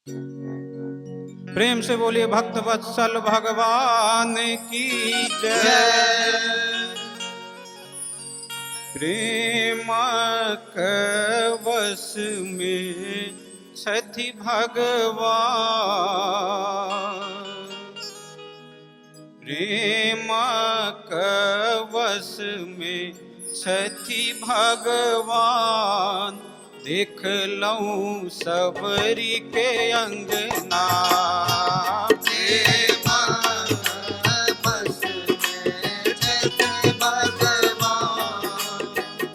प्रेम से बोलिए भक्त वत्सल भगवान की जय। प्रेम कवश में छथि भगवान, प्रेम कवश में छथि भगवान। देख लऊं सबरी के अंगना, प्रेम कवश में छथि भगवान।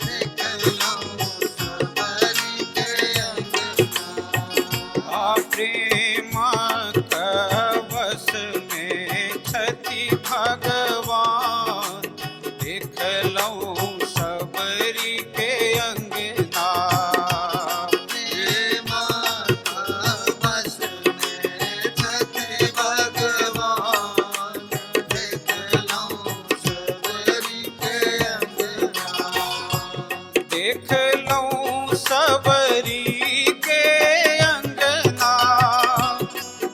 देख लऊं सबरी के अंगना। प्रेम कवश में छथि भगवान। देख लऊं सबरी के अंगना, देख लऊं सबरी के अंगना।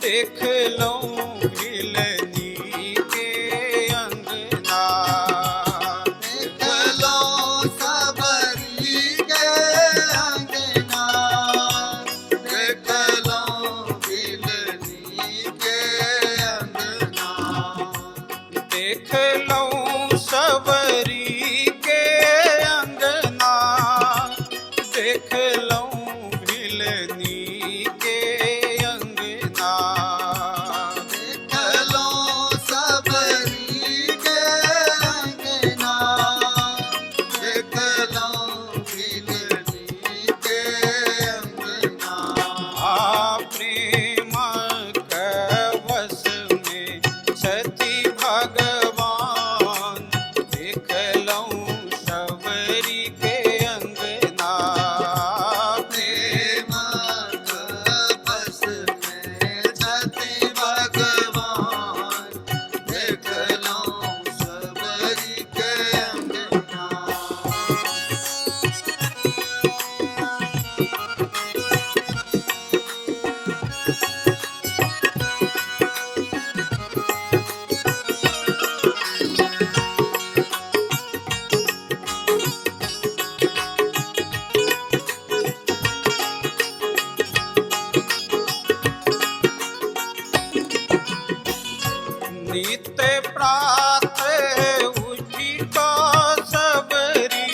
देख लऊं भिलनी के अंगना, देख लऊं सबरी के अंगना। देख लऊं भिलनी के अंगना। देख लऊं सबरी के अंगना। देख लऊं भिलनी के अंगना, देख लऊं सबरी के अंगना। देख लऊं भिलनी के अंगना। प्रेम कवश में छथि भगवान। देख लऊं सबरी के अंगना, प्रेम कवश में छथि भगवान। देख लऊं सबरी के अंगना। नित्य प्रातः उठी तो सबरी।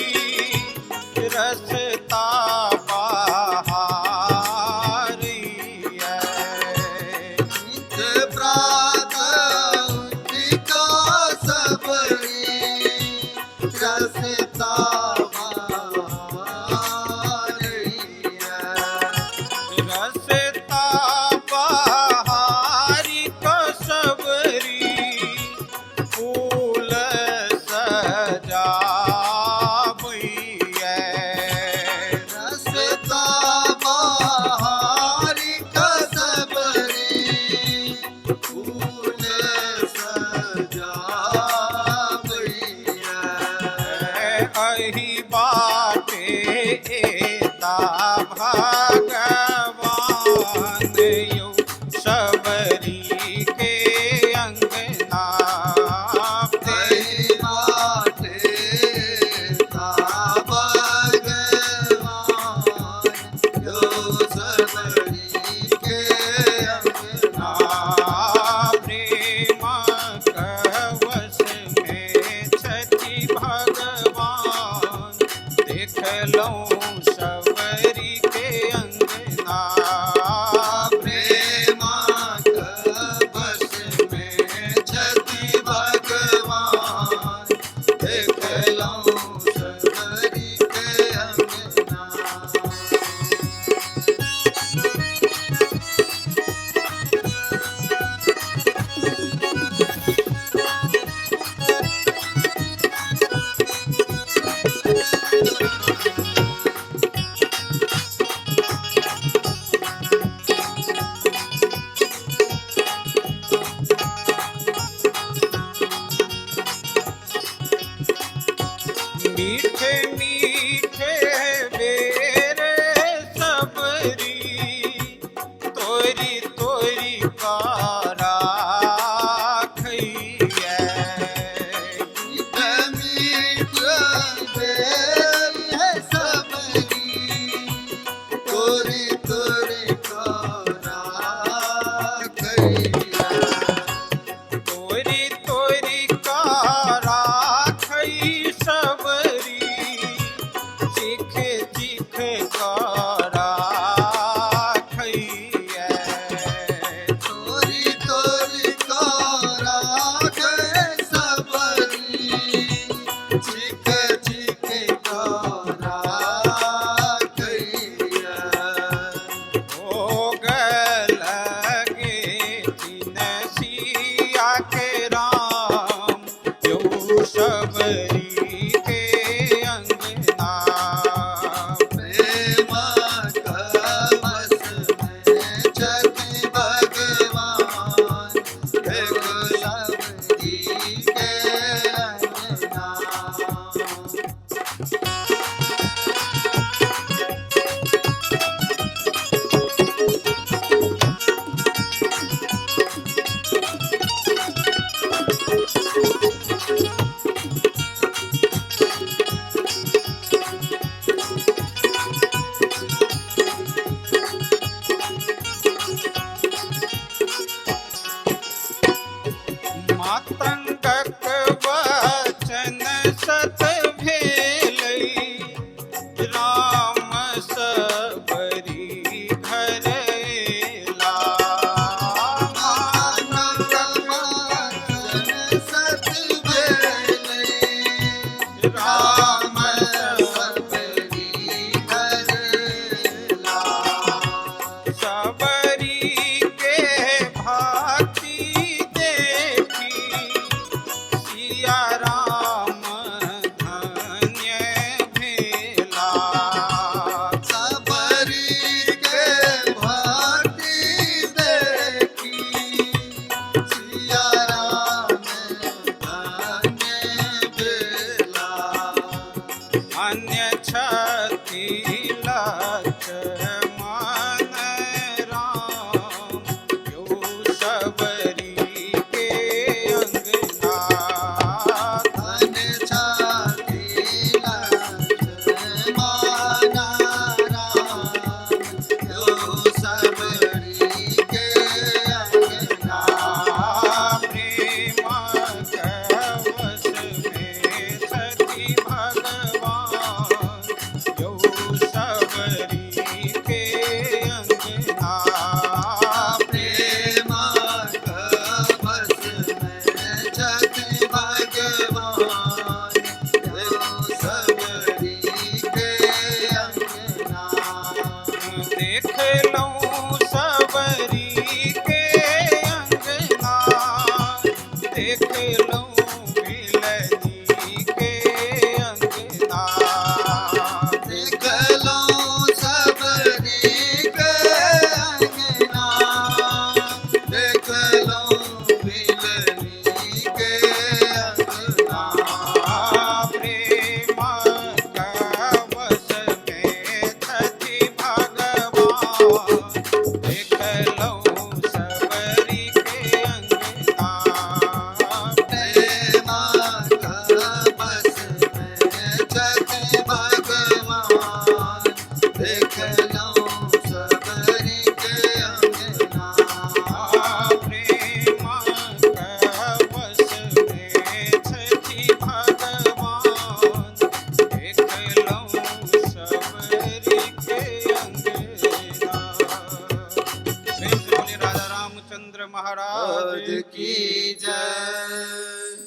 रसता बहारिया, नित प्रातः उठी तो सबरी। रसता बहारिया। रसता बहारी तो सबरी। फूल सजावैया, रसता बहारी कसबरी। फूल सजावैया। अहि बाटे एता भगवान। यो सबरी के अंगना, ऐ माटे ता भगवान। यो सबरी के अंगना। प्रेम कवश में छथि भगवान। देख लऊं सबरी के अंगना, प्रेम लऊं सबरी के अंगना। प्रेम का बस में छठी भगवान, देख लऊं सबरी के अंगना। प्रेम का बस में छठी भगवान, देख लऊं सबरी के अंगना। प्रेम से बोलिए राजा रामचंद्र महाराज आज की जय।